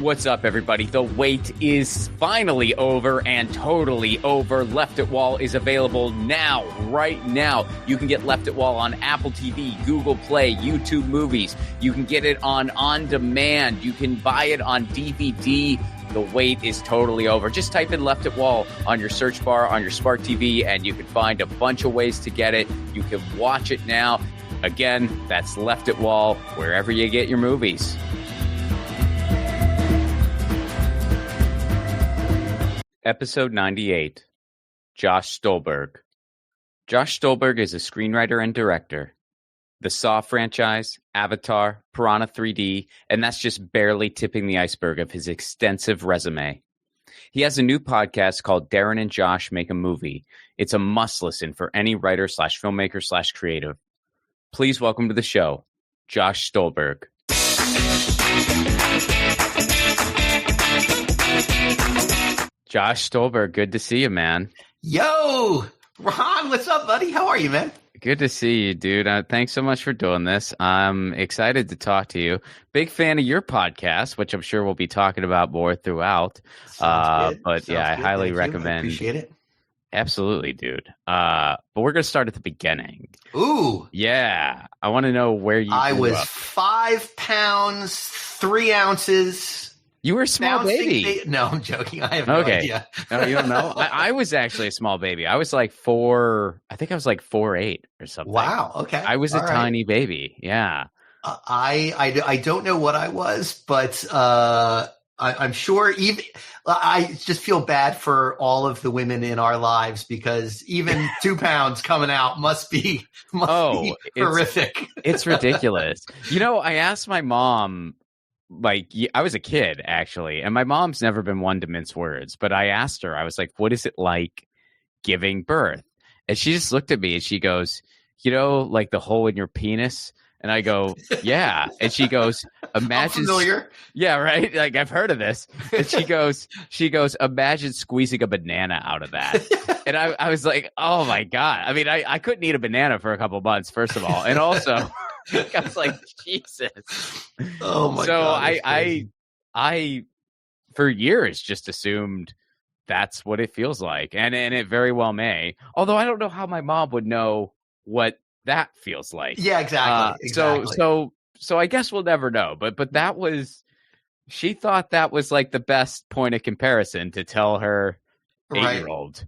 What's up, everybody? The wait is finally over and totally over. Left at Wall is available now, right now. You can get Left at Wall on Apple TV, Google Play, YouTube Movies. You can get it on demand. You can buy it on DVD. The wait is totally over. Just type in Left at Wall on your search bar on your smart TV, and you can find a bunch of ways to get it. You can watch it now. Again, that's Left at Wall, wherever you get your movies. Episode 98, Josh Stolberg. Josh Stolberg is a screenwriter and director. The Saw franchise, Avatar, Piranha 3D, and that's just barely tipping the iceberg of his extensive resume. He has a new podcast called Darren and Josh Make a Movie. It's a must listen for any writer / filmmaker / creative. Please welcome to the show, Josh Stolberg. Josh Stolberg, good to see you, man. Yo, Ron, what's up, buddy? How are you, man? Good to see you, dude. Thanks so much for doing this. I'm excited to talk to you. Big fan of your podcast, which I'm sure we'll be talking about more throughout. But yeah, I highly recommend. I appreciate it. Absolutely, dude. But we're going to start at the beginning. Ooh. Yeah. I want to know where you I was up. 5 pounds, 3 ounces. You were a small baby. No, I'm joking. I have no idea. No, you don't know? I was actually a small baby. I was like 4, I think I was like 4'8" or something. Wow. Okay. I was a tiny baby. Yeah. I don't know what I was, but I'm sure I just feel bad for all of the women in our lives because even 2 pounds coming out must be horrific. It's ridiculous. You know, I asked my mom, like, I was a kid, actually, and my mom's never been one to mince words, but I asked her, I was like, what is it like giving birth? And she just looked at me and she goes, you know, like the hole in your penis? And I go, yeah. And she goes, imagine. I'm familiar. Yeah, right. Like, I've heard of this. And she goes, imagine squeezing a banana out of that. And I was like, oh my God. I mean, I couldn't eat a banana for a couple months, first of all. And also, I was like, Jesus. Oh my God. So I for years just assumed that's what it feels like. And it very well may. Although I don't know how my mom would know what that feels like. Yeah, exactly. So I guess we'll never know. But that was, she thought that was like the best point of comparison to tell her 8-year-old.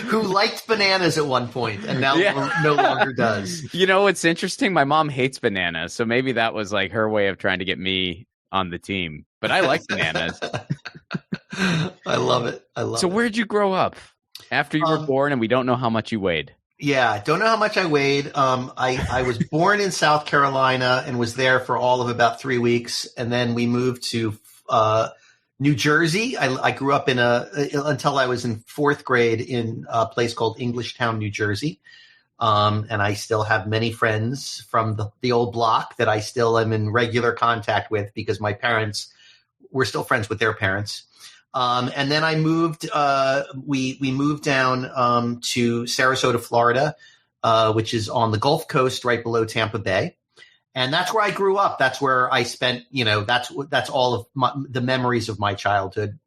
Who liked bananas at one point and now no longer does. You know, it's interesting. My mom hates bananas. So maybe that was like her way of trying to get me on the team. But I like bananas. I love it. So where'd you grow up? After you were born, and we don't know how much you weighed. Yeah, don't know how much I weighed. I was born in South Carolina and was there for all of about 3 weeks, and then we moved to New Jersey. I grew up until I was in 4th grade in a place called Englishtown, New Jersey, and I still have many friends from the old block that I still am in regular contact with because my parents were still friends with their parents. And then I moved, we moved down, to Sarasota, Florida, which is on the Gulf Coast right below Tampa Bay. And that's where I grew up. That's where I spent, that's all of the memories of my childhood.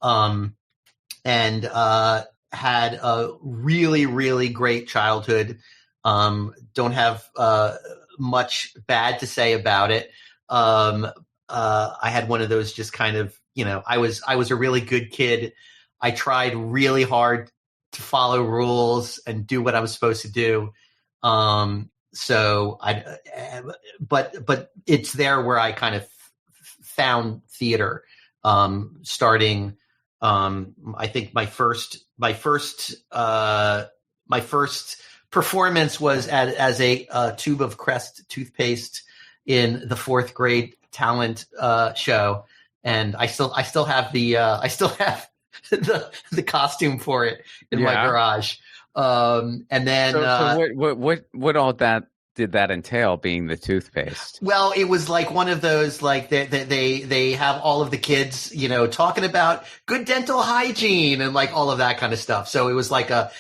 And had a really, really great childhood. Don't have, much bad to say about it. I had one of those just kind of, I was a really good kid. I tried really hard to follow rules and do what I was supposed to do. But it's there where I kind of found theater, starting, I think my first performance was as a tube of Crest toothpaste in the 4th grade talent, show. And I still have the costume for it in my garage. And then, what all that did that entail, being the toothpaste? Well, it was like one of those, like they have all of the kids, talking about good dental hygiene and like all of that kind of stuff. So it was like a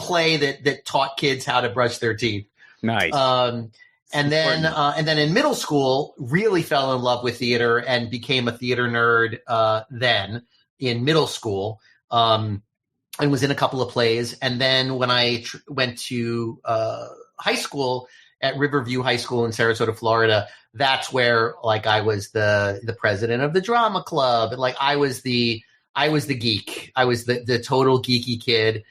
play that taught kids how to brush their teeth. Nice. And then in middle school, really fell in love with theater and became a theater nerd then in middle school, and was in a couple of plays. And then when I went to high school at Riverview High School in Sarasota, Florida, that's where like I was the president of the drama club, and like I was the geek. I was the total geeky kid.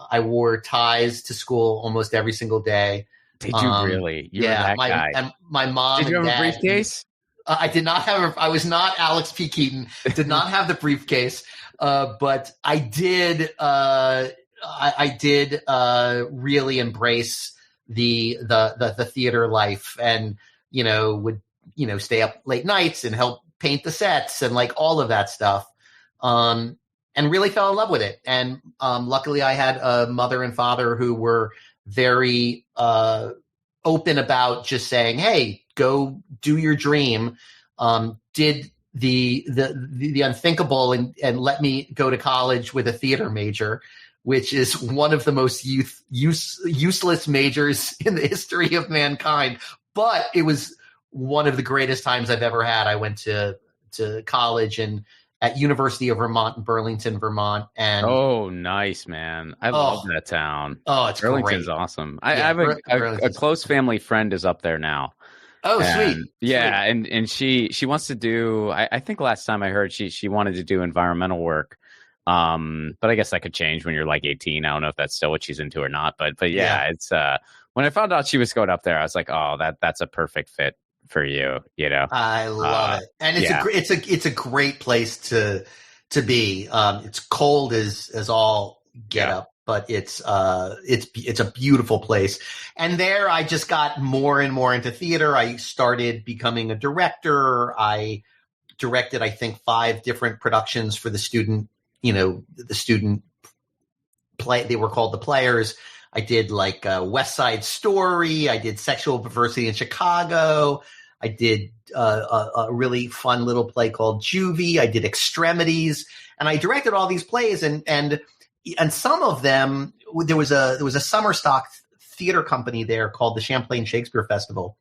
I wore ties to school almost every single day. Did you really? You were that guy. And my mom. Did you and have dad, a briefcase? I did not have. I was not Alex P. Keaton. Did not have the briefcase, but I did. I did really embrace the theater life, and would stay up late nights and help paint the sets and like all of that stuff. And really fell in love with it. And luckily I had a mother and father who were very open about just saying, hey, go do your dream. Did the unthinkable and let me go to college with a theater major, which is one of the most useless majors in the history of mankind. But it was one of the greatest times I've ever had. I went to college and at University of Vermont in Burlington, Vermont. And oh, nice, man. I love that town. Oh, it's Burlington's great. Awesome. I have a close family friend is up there now. Oh, and, sweet. Yeah. Sweet. And she wants to do, I think last time I heard she wanted to do environmental work. But I guess that could change when you're like 18. I don't know if that's still what she's into or not, but yeah, it's, when I found out she was going up there, I was like, oh, that's a perfect fit for you. I love it. And it's a great place to be. It's cold as all get up, but it's a beautiful place. And there I just got more and more into theater. I started becoming a director. I directed, I think, 5 different productions for the student play. They were called The Players. I did like West Side Story. I did Sexual Perversity in Chicago. I did a really fun little play called Juvie. I did Extremities, and I directed all these plays. And some of them, there was a summer stock theater company there called the Champlain Shakespeare Festival.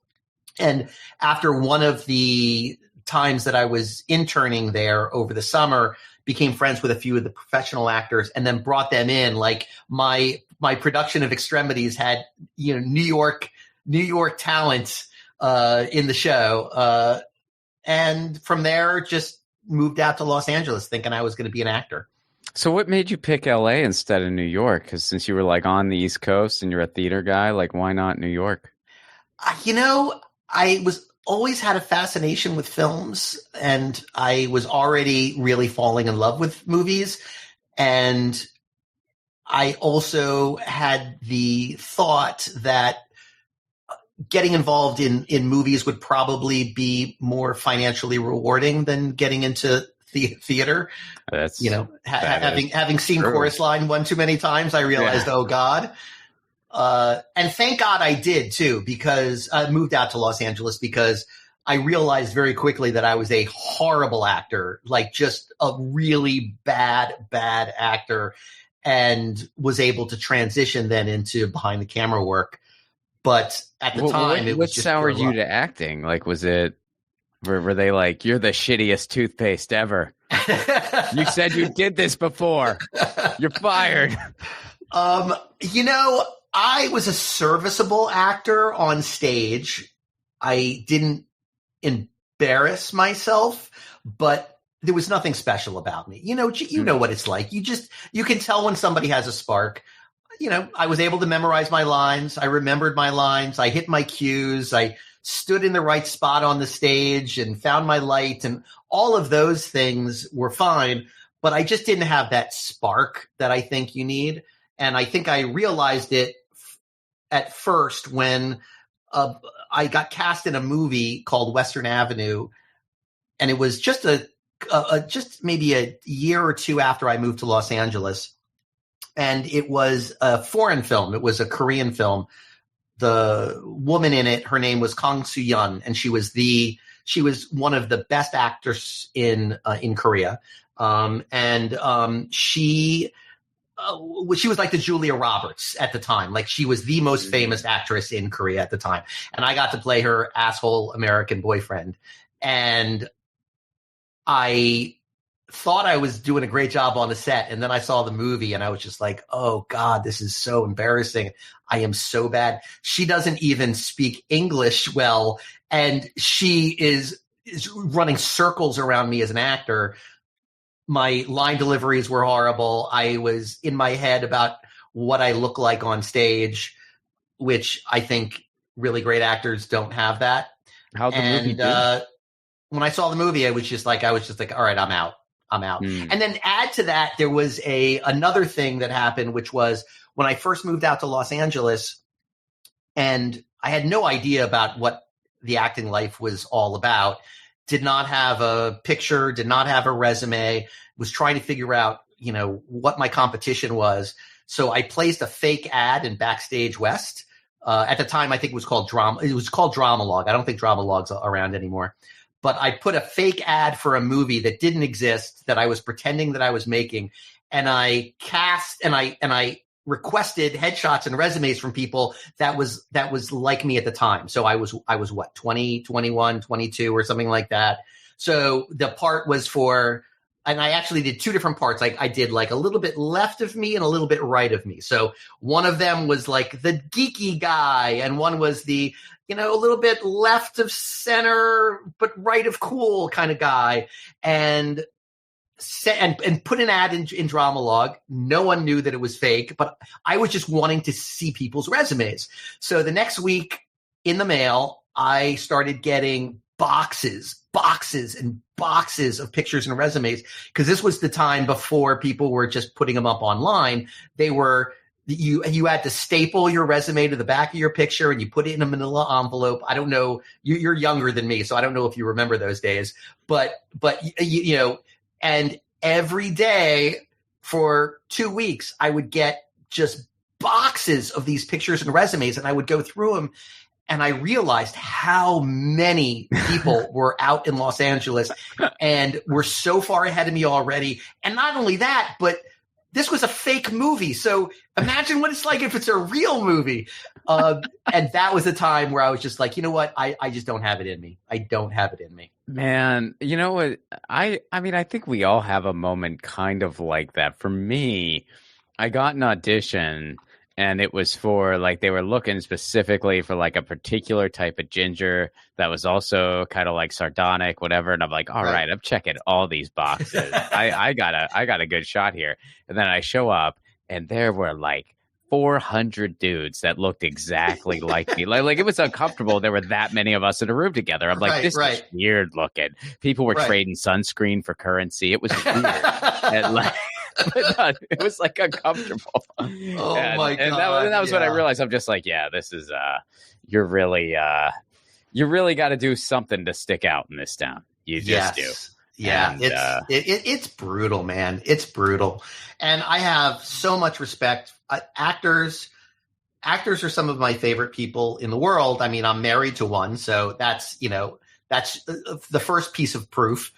And after one of the times that I was interning there over the summer, became friends with a few of the professional actors, and then brought them in. Like my production of Extremities had New York talent in the show, and from there just moved out to Los Angeles thinking I was going to be an actor. So what made you pick LA instead of New York? Because since you were like on the East Coast and you're a theater guy, like why not New York? I was always had a fascination with films, and I was already really falling in love with movies. And I also had the thought that getting involved in movies would probably be more financially rewarding than getting into theater. That's having seen Chorus Line one too many times, I realized, oh God. And thank God I did too, because I moved out to Los Angeles because I realized very quickly that I was a horrible actor, like just a really bad actor, and was able to transition then into behind the camera work. But at the time, it was just soured you to acting. Like, was it, were they like, you're the shittiest toothpaste ever? You said you did this before. You're fired. I was a serviceable actor on stage. I didn't embarrass myself, but there was nothing special about me. You know what it's like. You can tell when somebody has a spark. I was able to memorize my lines. I remembered my lines. I hit my cues. I stood in the right spot on the stage and found my light, and all of those things were fine. But I just didn't have that spark that I think you need. And I think I realized it at first when I got cast in a movie called Western Avenue, and it was just just maybe a year or two after I moved to Los Angeles. And it was a foreign film. It was a Korean film. The woman in it, her name was Kang Soo-yeon, and she was one of the best actors in Korea. She she was like the Julia Roberts at the time. Like she was the most famous actress in Korea at the time. And I got to play her asshole American boyfriend. And I thought I was doing a great job on the set. And then I saw the movie and I was just like, oh God, this is so embarrassing. I am so bad. She doesn't even speak English well. And she is running circles around me as an actor. My line deliveries were horrible. I was in my head about what I look like on stage, which I think really great actors don't have that. How'd the movie do? When I saw the movie, I was just like, all right, I'm out. And then add to that, there was another thing that happened, which was when I first moved out to Los Angeles, and I had no idea about what the acting life was all about. Did not have a picture, did not have a resume, was trying to figure out, what my competition was. So I placed a fake ad in Backstage West. At the time, I think it was called Dramalog. I don't think Dramalog's around anymore. But I put a fake ad for a movie that didn't exist, that I was pretending that I was making. And I cast and I requested headshots and resumes from people that was like me at the time. So I was what, 20, 21, 22 or something like that. So the part was and I actually did two different parts. Like I did like a little bit left of me and a little bit right of me. So one of them was like the geeky guy and one was the, a little bit left of center, but right of cool kind of guy. And put an ad in Dramalog. No one knew that it was fake, but I was just wanting to see people's resumes. So the next week in the mail, I started getting boxes and boxes of pictures and resumes, because this was the time before people were just putting them up online. They were, you had to staple your resume to the back of your picture and you put it in a manila envelope. I don't know, you're younger than me, so I don't know if you remember those days, but and every day for 2 weeks, I would get just boxes of these pictures and resumes, and I would go through them. And I realized how many people were out in Los Angeles and were so far ahead of me already. And not only that, but this was a fake movie. So imagine what it's like if it's a real movie. And that was the time where I was just like, you know what? I just don't have it in me. I don't have it in me. Man, you know what? I mean, I think we all have a moment kind of like that. For me, I got an audition. And it was for like, they were looking specifically for like a particular type of ginger that was also kind of like sardonic, whatever. And I'm like, all right, I'm checking all these boxes. I got a good shot here. And then I show up and there were like 400 dudes that looked exactly like me. Like it was uncomfortable. There were that many of us in a room together. I'm like, this is weird looking. People were trading sunscreen for currency. It was weird. And like, but no, it was like uncomfortable. Oh my God. And that was when I realized I'm just like, yeah, this is you really got to do something to stick out in this town. You just do. Yeah, and, it's brutal, man. It's brutal. And I have so much respect. Actors are some of my favorite people in the world. I mean, I'm married to one, so that's the first piece of proof.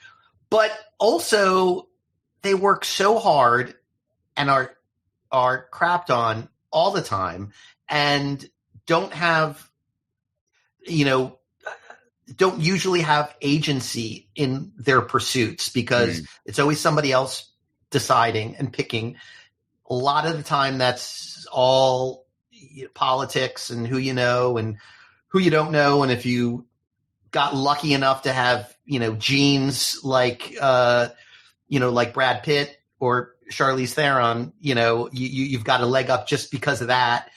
But also, they work so hard and are crapped on all the time and don't usually have agency in their pursuits, because it's always somebody else deciding and picking. A lot of the time that's all politics and who you know and who you don't know. And if you got lucky enough to have, genes like, like Brad Pitt or Charlize Theron, you've got a leg up just because of that.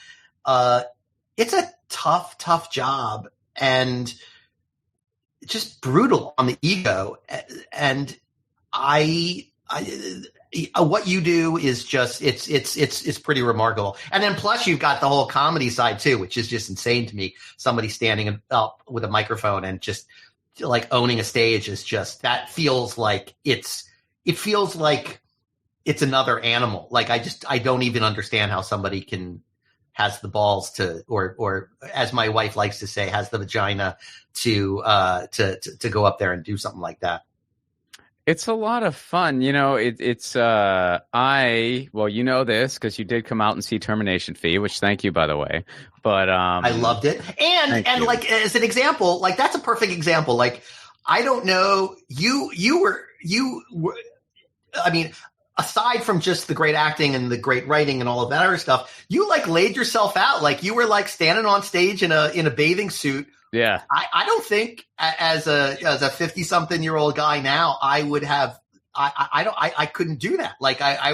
It's a tough job and just brutal on the ego. And what you do is just, it's pretty remarkable. And then plus you've got the whole comedy side too, which is just insane to me. Somebody standing up with a microphone and just like owning a stage is just, that feels like it feels like it's another animal. Like I don't even understand how somebody has the balls to, or as my wife likes to say, has the vagina to go up there and do something like that. It's a lot of fun. Well, you know this because you did come out and see Termination Fee, which thank you, by the way. But I loved it. And you. like, as an example, like, that's a perfect example. Like, I don't know, you were, I mean, aside from just the great acting and the great writing and all of that other stuff, you like laid yourself out. Like, you were like standing on stage in a bathing suit. Yeah. I don't think as a 50-something-year-old guy now, I would have, I couldn't do that. Like, I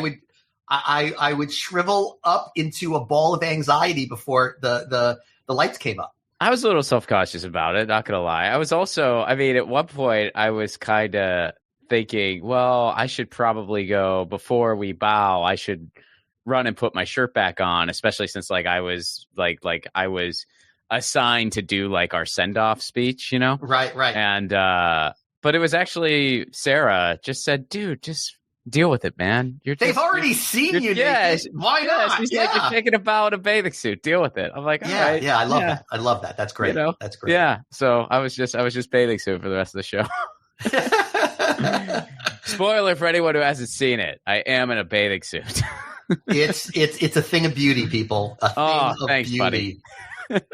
would shrivel up into a ball of anxiety before the lights came up. I was a little self-conscious about it, not gonna lie. I was also, I mean, at one point I was kind of thinking, well, I should probably go before we bow. I should run and put my shirt back on, especially since like I was assigned to do like our send-off speech, Right. And but it was actually Sarah just said, dude, just deal with it, man. They've already seen you. Yeah, why not? She's like, you're taking a bow in a bathing suit. Deal with it. I'm like, all right. Yeah, I love that. I love that. That's great. That's great. Yeah. So I was just bathing suit for the rest of the show. Spoiler for anyone who hasn't seen it. I am in a bathing suit. It's a thing of beauty, people. A thing of thanks, beauty. Buddy.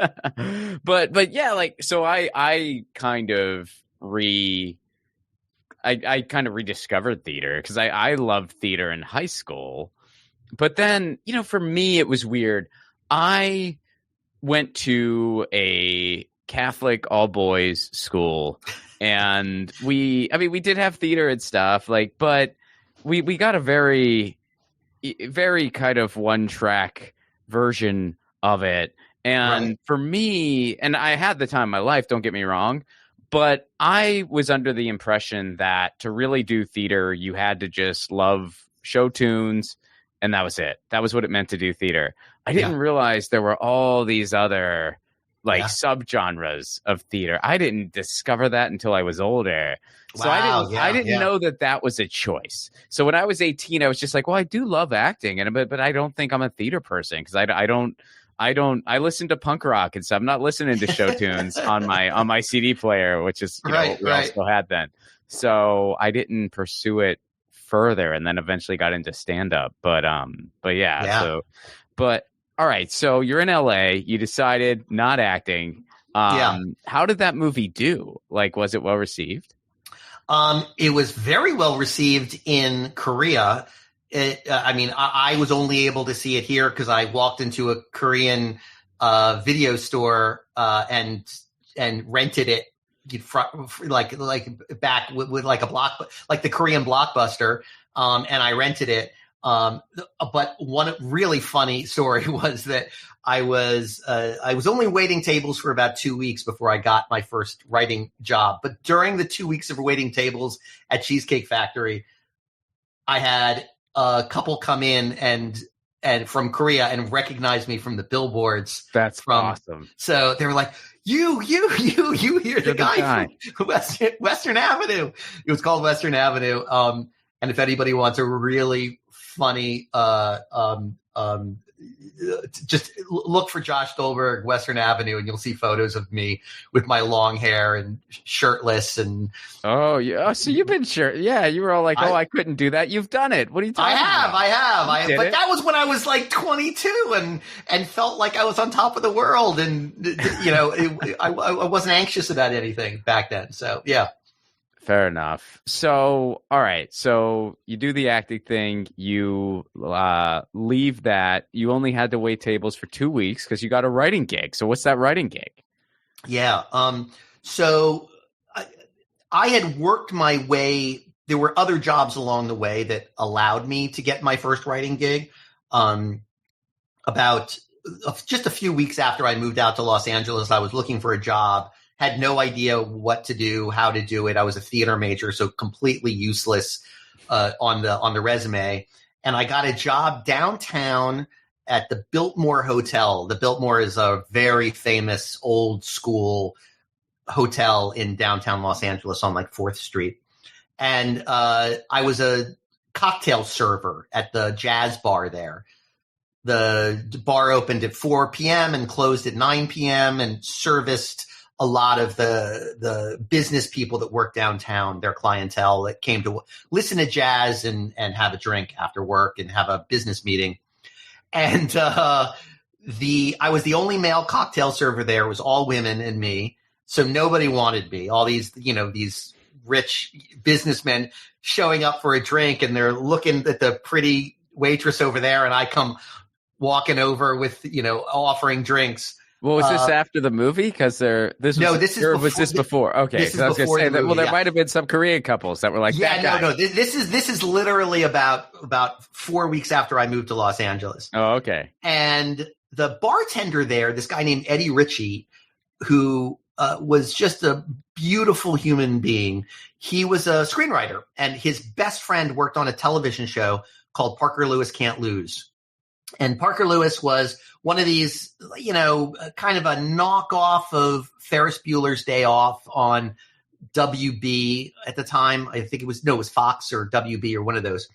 but yeah, like, so I kind of rediscovered theater because I loved theater in high school. But then, for me, it was weird. I went to a Catholic all boys school and we did have theater and stuff, like, but we got a very, very kind of one track version of it. And for me, and I had the time of my life, don't get me wrong, but I was under the impression that to really do theater, you had to just love show tunes, and that was it. That was what it meant to do theater. I didn't realize there were all these other subgenres of theater. I didn't discover that until I was older. So I didn't know that was a choice. So when I was 18, I was just like, well, I do love acting, but I don't think I'm a theater person because I listen to punk rock and stuff. I'm not listening to show tunes on my CD player, which is what we also had then. So I didn't pursue it further, and then eventually got into stand up. But all right. So you're in LA. You decided not acting. How did that movie do? Like, was it well received? It was very well received in Korea. I was only able to see it here because I walked into a Korean video store and rented it like back with like a like the Korean Blockbuster, and I rented it. But one really funny story was that I was only waiting tables for about 2 weeks before I got my first writing job. But during the 2 weeks of waiting tables at Cheesecake Factory, I had a couple come in and from Korea and recognize me from the billboards. That's awesome. So they were like, you hear the guy from Western Avenue. It was called Western Avenue. And if anybody wants a really funny, just look for Josh Stolberg, Western Avenue, and you'll see photos of me with my long hair and shirtless. And oh yeah, so you've been you were all like, I couldn't do that. You've done it. What are you talking about? I have. But that was when I was like 22 and felt like I was on top of the world, and I wasn't anxious about anything back then. So yeah. Fair enough. So, all right. So you do the acting thing. You leave that. You only had to wait tables for 2 weeks because you got a writing gig. So what's that writing gig? Yeah. So I had worked my way. There were other jobs along the way that allowed me to get my first writing gig. About just a few weeks after I moved out to Los Angeles, I was looking for a job. Had no idea what to do, how to do it. I was a theater major, so completely useless on the resume. And I got a job downtown at the Biltmore Hotel. The Biltmore is a very famous old school hotel in downtown Los Angeles on like 4th Street. And I was a cocktail server at the jazz bar there. The bar opened at 4 p.m. and closed at 9 p.m. and serviced a lot of the business people that work downtown, their clientele that came to listen to jazz and have a drink after work and have a business meeting. And I was the only male cocktail server there. It was all women and me. So nobody wanted me. All these, these rich businessmen showing up for a drink, and they're looking at the pretty waitress over there, and I come walking over with, offering drinks. Well, was this after the movie? Because this is before. Okay, this is before the movie, there might have been some Korean couples that were like, no. This is literally about 4 weeks after I moved to Los Angeles. Oh, okay. And the bartender there, this guy named Eddie Ritchie, who was just a beautiful human being. He was a screenwriter, and his best friend worked on a television show called Parker Lewis Can't Lose. And Parker Lewis was one of these, kind of a knockoff of Ferris Bueller's Day Off on WB at the time. I think it was Fox or WB or one of those.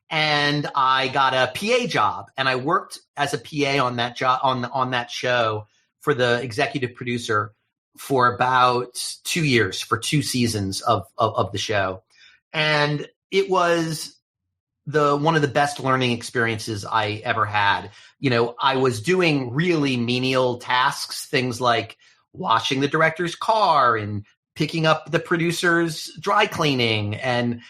And I got a PA job, and I worked as a PA on that job on that show for the executive producer for about 2 years, for 2 seasons of the show. And it was one of the best learning experiences I ever had. I was doing really menial tasks, things like washing the director's car and picking up the producer's dry cleaning and,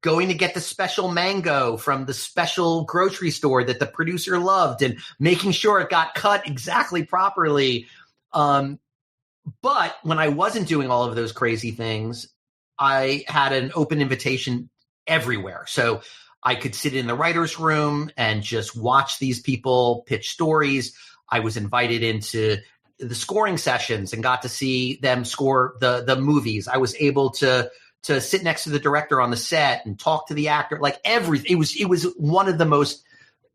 going to get the special mango from the special grocery store that the producer loved and making sure it got cut exactly properly. But when I wasn't doing all of those crazy things, I had an open invitation everywhere. So I could sit in the writer's room and just watch these people pitch stories. I was invited into the scoring sessions and got to see them score the movies. I was able to sit next to the director on the set and talk to the actor, like everything. It was one of the most,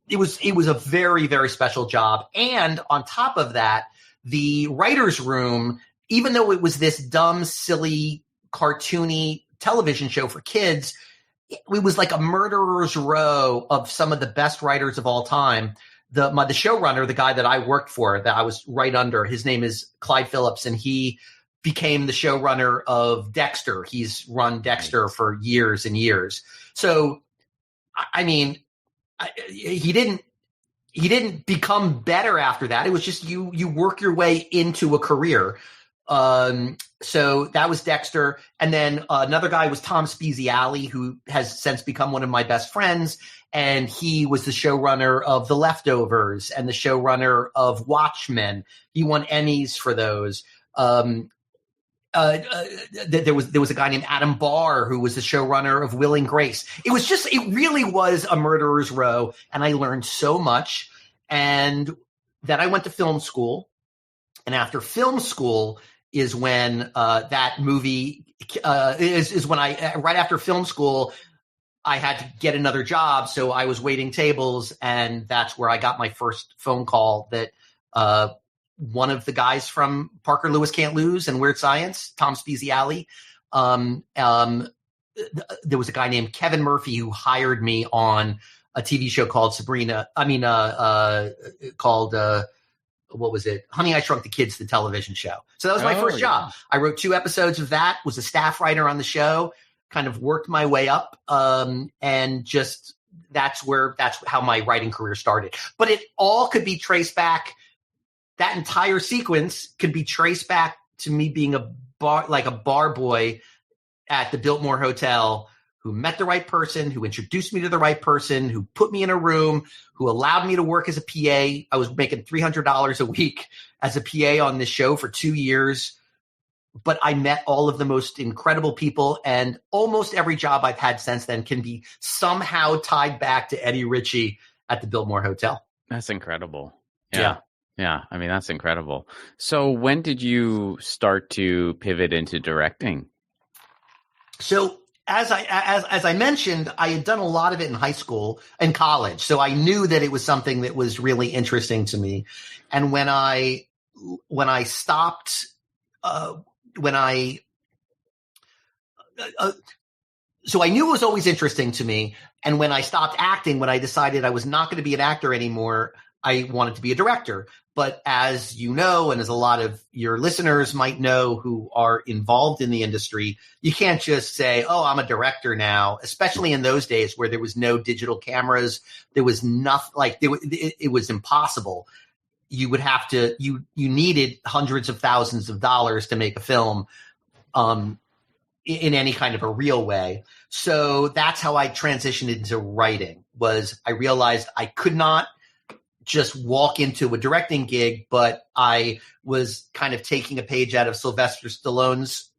it was a very, very special job. And on top of that, the writer's room, even though it was this dumb, silly, cartoony television show for kids, it was like a murderer's row of some of the best writers of all time. The showrunner, the guy that I worked for, that I was right under, his name is Clyde Phillips, and he became the showrunner of Dexter. He's run Dexter for years and years. So, I mean, he didn't become better after that. It was just you work your way into a career. So that was Dexter. And then another guy was Tom Spezialy, who has since become one of my best friends. And he was the showrunner of The Leftovers and the showrunner of Watchmen. He won Emmys for those. There was a guy named Adam Barr who was the showrunner of Will and Grace. It really was a murderer's row. And I learned so much. And then I went to film school. And after film school is when that movie is when right after film school, I had to get another job. So I was waiting tables, and that's where I got my first phone call that one of the guys from Parker Lewis Can't Lose and Weird Science, Tom Spezialy, there was a guy named Kevin Murphy who hired me on a TV show called what was it? Honey, I Shrunk the Kids, the television show. So that was my first job. I wrote 2 episodes of that, was a staff writer on the show, kind of worked my way up. And just, that's how my writing career started. But it all could be traced back. That entire sequence could be traced back to me being a bar boy at the Biltmore Hotel, who met the right person, who introduced me to the right person, who put me in a room, who allowed me to work as a PA. I was making $300 a week as a PA on this show for 2 years. But I met all of the most incredible people, and almost every job I've had since then can be somehow tied back to Eddie Ritchie at the Biltmore Hotel. That's incredible. Yeah. I mean, that's incredible. So when did you start to pivot into directing? So as I mentioned, I had done a lot of it in high school and college. So I knew that it was something that was really interesting to me. And when I stopped, so I knew it was always interesting to me. And when I stopped acting, when I decided I was not going to be an actor anymore, I wanted to be a director. But as you know, and as a lot of your listeners might know who are involved in the industry, you can't just say, oh, I'm a director now, especially in those days where there was no digital cameras. There was nothing it was impossible. You would have to, you needed hundreds of thousands of dollars to make a film in any kind of a real way. So that's how I transitioned into writing. Was I realized I could not just walk into a directing gig, but I was kind of taking a page out of Sylvester Stallone's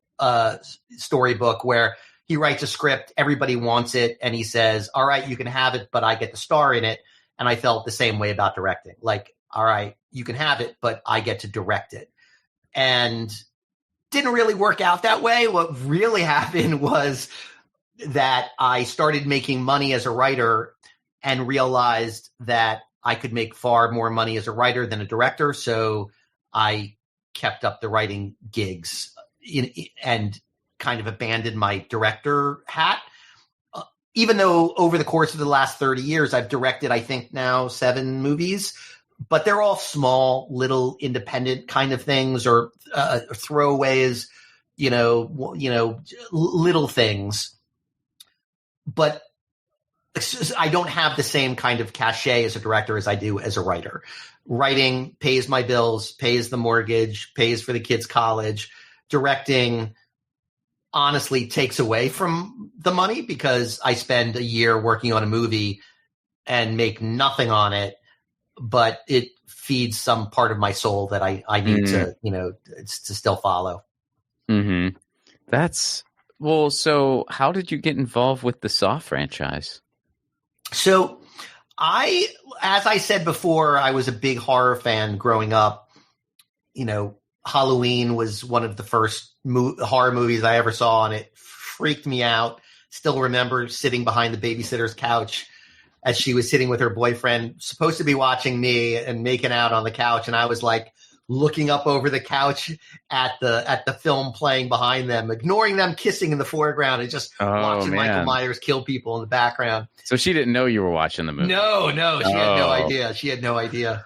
storybook, where he writes a script, everybody wants it, and he says, all right, you can have it, but I get the star in it. And I felt the same way about directing. Like, all right, you can have it, but I get to direct it. And didn't really work out that way. What really happened was that I started making money as a writer and realized that I could make far more money as a writer than a director. So I kept up the writing gigs and kind of abandoned my director hat. Even though over the course of the last 30 years, I've directed, I think now 7 movies, but they're all small, little independent kind of things, or throwaways, little things. But I don't have the same kind of cachet as a director as I do as a writer. Writing pays my bills, pays the mortgage, pays for the kids' college. Directing honestly takes away from the money, because I spend a year working on a movie and make nothing on it, but it feeds some part of my soul that I need to still follow. Mm-hmm. So how did you get involved with the Saw franchise? So as I said before, I was a big horror fan growing up. Halloween was one of the first horror movies I ever saw, and it freaked me out. Still remember sitting behind the babysitter's couch as she was sitting with her boyfriend, supposed to be watching me, and making out on the couch. And I was like looking up over the couch at the film playing behind them, ignoring them kissing in the foreground, and just watching Michael Myers kill people in the background. So she didn't know you were watching the movie? No, she had no idea. She had no idea.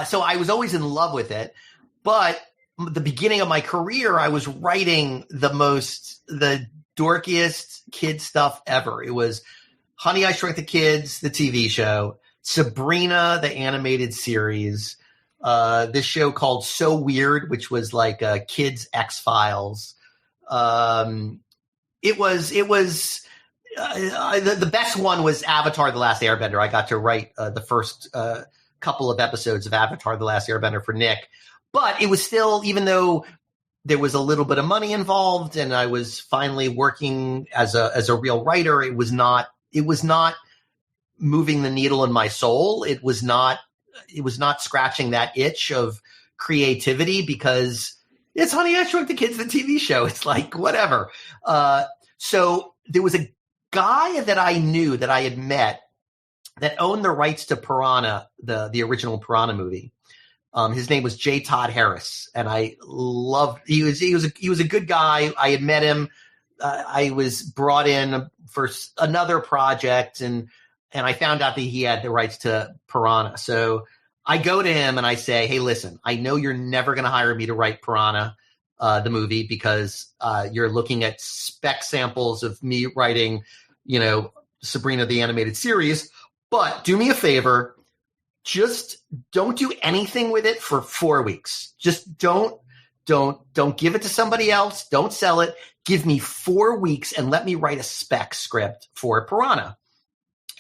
So I was always in love with it. But the beginning of my career, I was writing the dorkiest kid stuff ever. It was Honey, I Shrunk the Kids, the TV show, Sabrina, the animated series, this show called So Weird, which was like Kids X-Files. It was the best one was Avatar: The Last Airbender. I got to write the first couple of episodes of Avatar: The Last Airbender for Nick. But it was still, even though there was a little bit of money involved and I was finally working as a real writer, it was not moving the needle in my soul. It was not scratching that itch of creativity, because it's Honey, I Shrunk the Kids, the TV show. It's like, whatever. So there was a guy that I knew, that I had met, that owned the rights to Piranha, the original Piranha movie. His name was J. Todd Harris, and I loved. He was a good guy. I had met him. I was brought in for another project, and I found out that he had the rights to Piranha. So I go to him and I say, "Hey, listen, I know you're never going to hire me to write Piranha, the movie, because you're looking at spec samples of me writing, Sabrina the animated series. But do me a favor." Just don't do anything with it for 4 weeks. Just don't give it to somebody else. Don't sell it. Give me 4 weeks and let me write a spec script for Piranha.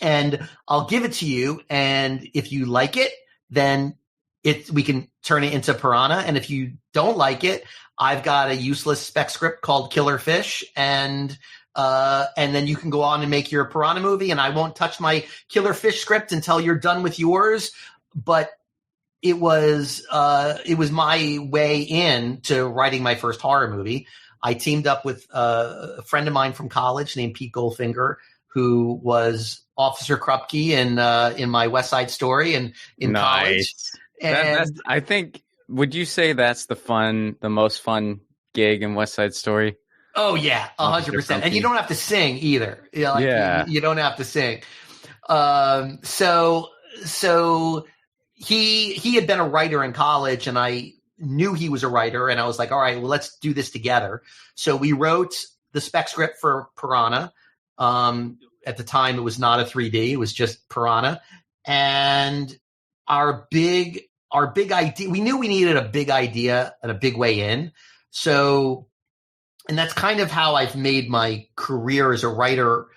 And I'll give it to you. And if you like it, then we can turn it into Piranha. And if you don't like it, I've got a useless spec script called Killer Fish, and then you can go on and make your Piranha movie, and I won't touch my Killer Fish script until you're done with yours. But it was my way in to writing my first horror movie. I teamed up with a friend of mine from college named Pete Goldfinger, who was Officer Krupke in my West Side Story and in college. And I think, would you say that's the most fun gig in West Side Story? Oh yeah, 100%. And you don't have to sing either. You don't have to sing. So he had been a writer in college, and I knew he was a writer, and I was like, all right, well, let's do this together. So we wrote the spec script for Piranha. At the time, it was not a 3D; it was just Piranha. And our big idea, we knew we needed a big idea and a big way in. So, and that's kind of how I've made my career as a writer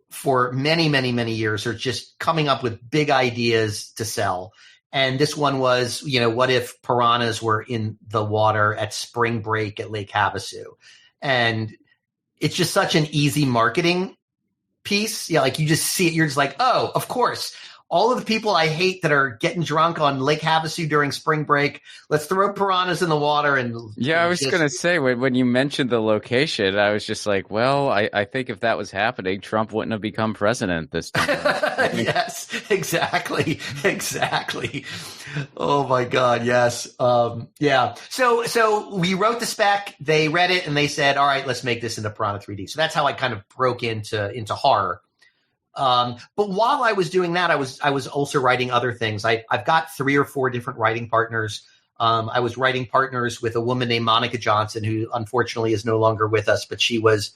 for many, many, many years, or just coming up with big ideas to sell. And this one was, what if piranhas were in the water at spring break at Lake Havasu? And it's just such an easy marketing piece. Yeah, like you just see it, you're just like, oh, of course. All of the people I hate that are getting drunk on Lake Havasu during spring break, let's throw piranhas in the water. And I was going to say, when you mentioned the location, I was just like, well, I think if that was happening, Trump wouldn't have become president this time. Yes, exactly. Oh my God, yes. Yeah. So we wrote the spec, they read it, and they said, all right, let's make this into Piranha 3D. So that's how I kind of broke into horror. But while I was doing that, I was also writing other things. I've got 3 or 4 different writing partners. I was writing partners with a woman named Monica Johnson, who unfortunately is no longer with us, but she was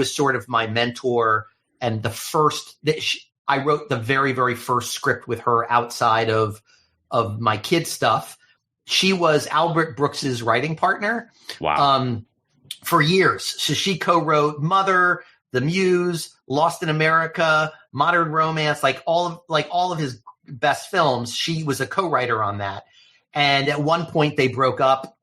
sort of my mentor. And I wrote the very, very first script with her outside of my kids' stuff. She was Albert Brooks's writing partner. Wow. For years. So she co-wrote Mother, The Muse, Lost in America, Modern Romance, like all of his best films. She was a co-writer on that. And at one point they broke up.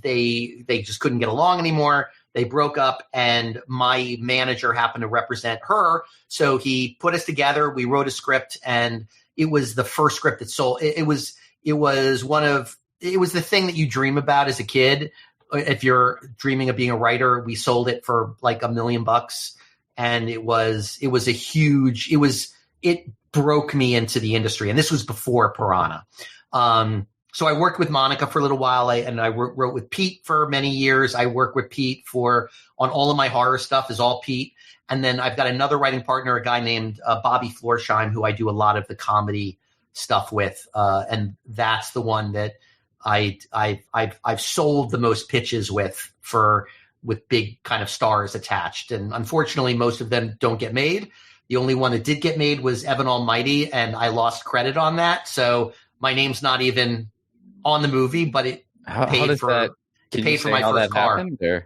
They just couldn't get along anymore. They broke up, and my manager happened to represent her. So he put us together. We wrote a script, and it was the first script that sold. It was the thing that you dream about as a kid. If you're dreaming of being a writer, we sold it for like $1 million. And it broke me into the industry. And this was before Piranha. So I worked with Monica for a little while, and I wrote with Pete for many years. I work with Pete on all of my horror stuff is all Pete. And then I've got another writing partner, a guy named Bobby Florsheim, who I do a lot of the comedy stuff with. And that's the one that I've sold the most pitches with big kind of stars attached. And unfortunately, most of them don't get made. The only one that did get made was Evan Almighty, and I lost credit on that. So my name's not even on the movie, but it paid for my first car. Happened,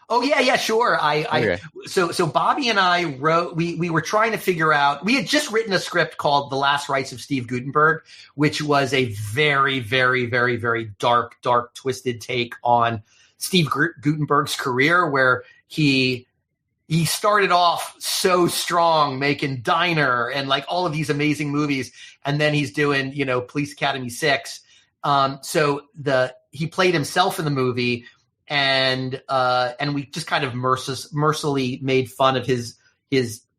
oh yeah, sure. Okay. So Bobby and I wrote. We were trying to figure out. We had just written a script called The Last Rites of Steve Guttenberg, which was a very, very, very, very dark, twisted take on Steve Guttenberg's career, where he started off so strong, making Diner and like all of these amazing movies, and then he's doing Police Academy 6. So he played himself in the movie, and we just kind of mercilessly made fun of his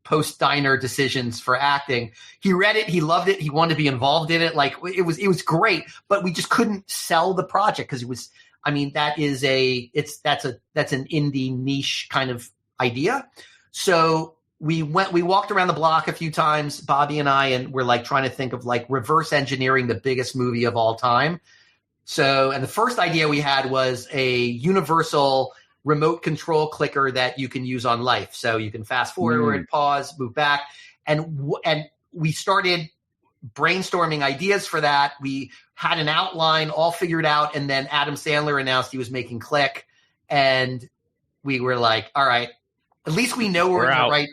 post Diner decisions for acting. He read it, he loved it, he wanted to be involved in it. Like it was great, but we just couldn't sell the project because it was. I mean, that's an indie niche kind of idea. So we walked around the block a few times, Bobby and I, and we're like trying to think of like reverse engineering the biggest movie of all time. So, and the first idea we had was a universal remote control clicker that you can use on life. So you can fast forward, pause, move back. And we started brainstorming ideas for that. We had an outline all figured out, and then Adam Sandler announced he was making Click, and we were like, all right, at least we know we're in the right.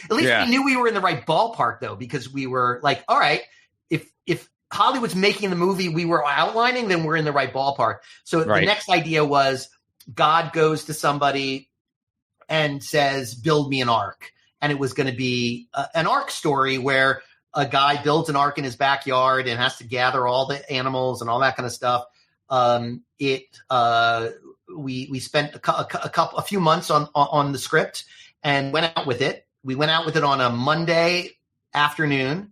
At least we knew we were in the right ballpark, though, because we were like, all right, if Hollywood's making the movie we were outlining, then we're in the right ballpark. So the next idea was God goes to somebody and says, build me an ark. And it was going to be an ark story where a guy builds an ark in his backyard and has to gather all the animals and all that kind of stuff. We spent a few months on the script and went out with it. We went out with it on a Monday afternoon.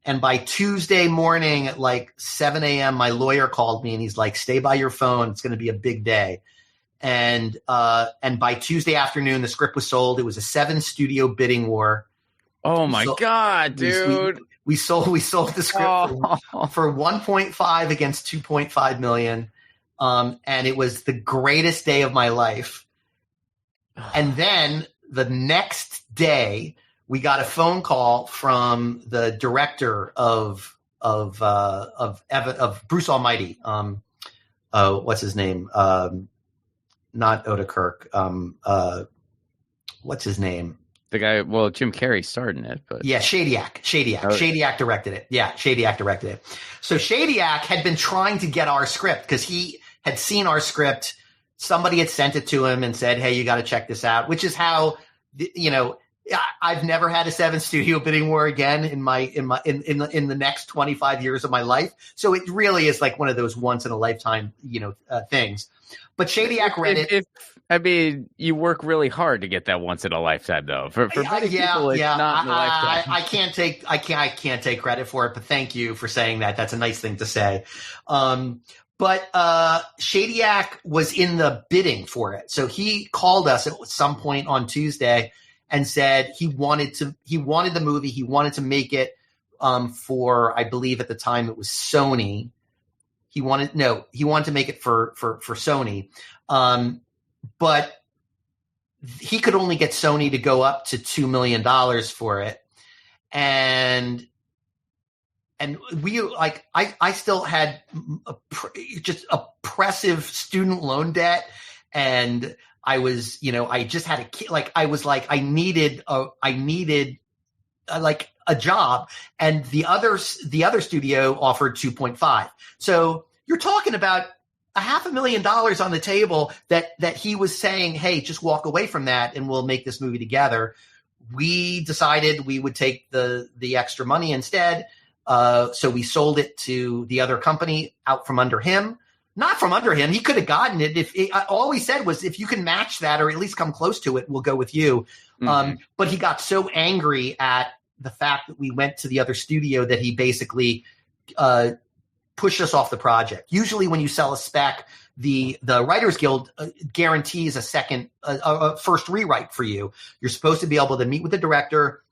And by Tuesday morning at like 7 a.m., my lawyer called me and he's like, stay by your phone. It's going to be a big day. And by Tuesday afternoon, the script was sold. It was a 7 studio bidding war. Oh my God, dude. We sold the script for 1.5 against 2.5 million. And it was the greatest day of my life. And then the next day we got a phone call from the director of Bruce Almighty. What's his name? Not Odenkirk. What's his name? The guy, well, Jim Carrey starred in it, but yeah, Shadyac. Shadyac directed it. Yeah, Shadyac directed it. So Shadyac had been trying to get our script because he had seen our script. Somebody had sent it to him and said, "Hey, you got to check this out." Which is how, I've never had a 7 studio bidding war again in the next 25 years of my life. So it really is like one of those once in a lifetime, things. But Shadyac read it. I mean, you work really hard to get that once in a lifetime, though. For many people, it's not in a lifetime. I can't take credit for it, but thank you for saying that. That's a nice thing to say. But Shadyac was in the bidding for it, so he called us at some point on Tuesday and said he wanted the movie. He wanted to make it for, I believe at the time it was Sony. He wanted to make it for Sony. But he could only get Sony to go up to $2 million for it. And we I still had just oppressive student loan debt. And I was, I just had a kid. I was I needed a job, and the other studio offered 2.5. So you're talking about $500,000 on the table that he was saying, "Hey, just walk away from that and we'll make this movie together." We decided we would take the extra money instead. So we sold it to the other company out from under him. Not from under him. He could have gotten it. All he said was, if you can match that or at least come close to it, we'll go with you. Mm-hmm. But he got so angry at the fact that we went to the other studio that he basically pushed us off the project. Usually when you sell a spec, the Writers Guild guarantees a first rewrite for you. You're supposed to be able to meet with the director,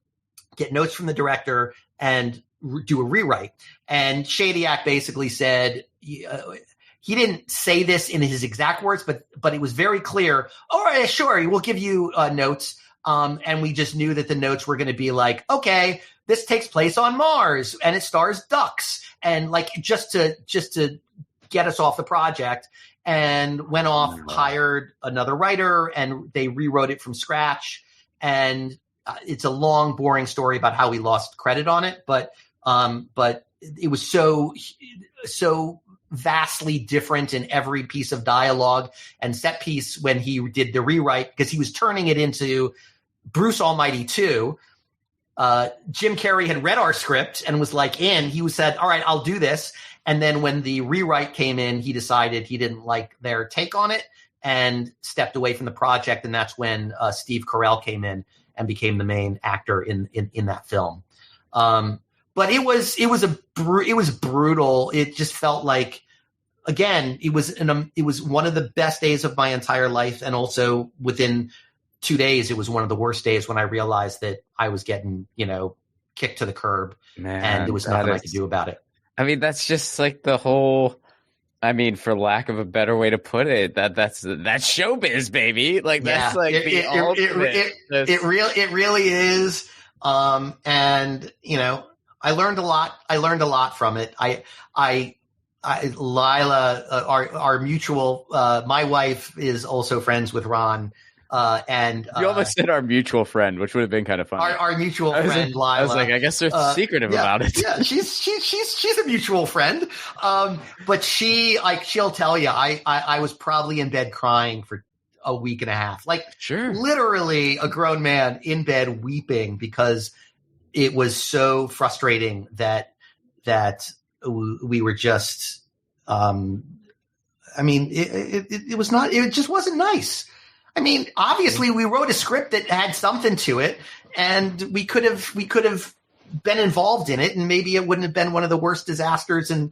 get notes from the director, and do a rewrite. And Shadyac basically said, he didn't say this in his exact words, but it was very clear. All right, sure, we'll give you notes. And we just knew that the notes were going to be like, okay, this takes place on Mars and it stars ducks, and just to get us off the project. And went off, hired another writer, and they rewrote it from scratch. And it's a long, boring story about how we lost credit on it, but it was so vastly different in every piece of dialogue and set piece when he did the rewrite, because he was turning it into Bruce Almighty 2. Jim Carrey had read our script and was he said, all right, I'll do this. And then when the rewrite came in, he decided he didn't like their take on it and stepped away from the project. And that's when Steve Carell came in and became the main actor in that film. But it was brutal. It just felt like, again, it was one of the best days of my entire life. And also within 2 days, it was one of the worst days when I realized that I was getting, kicked to the curb. Man, and there was nothing I could do about it. I mean, that's just the whole, for lack of a better way to put it, that's showbiz, baby. That's the ultimate. It really is. And I learned a lot. I learned a lot from it. Lila, our mutual, my wife is also friends with Ron. And you almost said our mutual friend, which would have been kind of funny. Our mutual friend, Lila. I was I guess they're secretive about it. Yeah, she's a mutual friend. But she'll tell you, I was probably in bed crying for a week and a half. Sure. Literally a grown man in bed weeping because it was so frustrating that we were just, it just wasn't nice. Obviously we wrote a script that had something to it, and we could have been involved in it, and maybe it wouldn't have been one of the worst disasters in